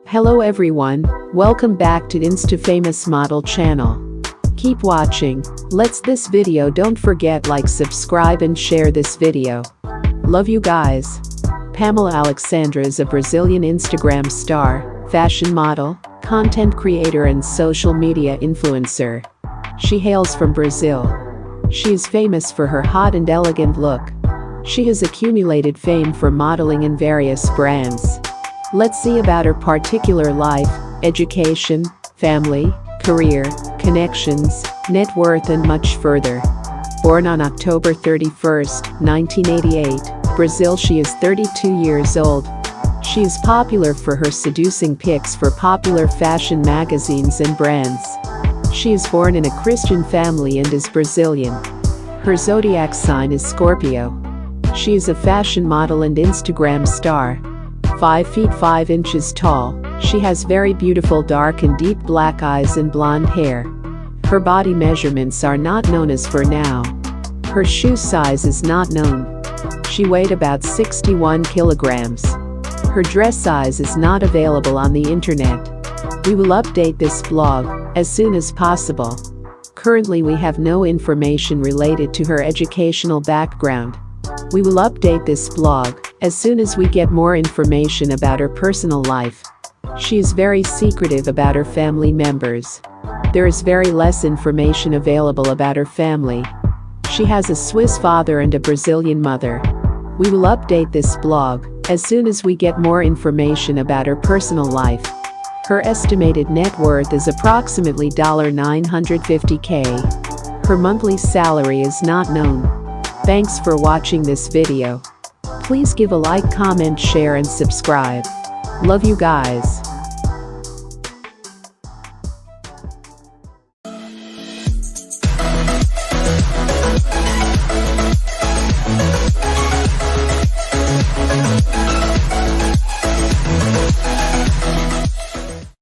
Hello everyone, welcome back to Insta Famous Model channel. Keep watching. This video, don't forget like, subscribe and share this video. Love you guys. Pamela Alexandra is a Brazilian Instagram star, fashion model, content creator and social media influencer. She hails from Brazil. She is famous for her hot and elegant look. She has accumulated fame for modeling in various brands. Let's see about her particular life, education, family, career, connections, net worth and much further. Born on October 31, 1988, Brazil, she is 32 years old. She is popular for her seducing pics for popular fashion magazines and brands. She is born in a Christian family and is Brazilian. Her zodiac sign is Scorpio. She is a fashion model and Instagram star. 5 feet 5 inches tall, she has very beautiful dark and deep black eyes and blonde hair. Her body measurements are not known as for now. Her shoe size is not known. She weighed about 61 kilograms. Her dress size is not available on the internet. We will update this blog as soon as possible. Currently we have no information related to her educational background. We will update this blog as soon as we get more information about her personal life. She is very secretive about her family members. There is very less information available about her family. She has a Swiss father and a Brazilian mother. We will update this blog as soon as we get more information about her personal life. Her estimated net worth is approximately $950K. Her monthly salary is not known. Thanks for watching this video. Please give a like, comment, share and subscribe. Love you guys.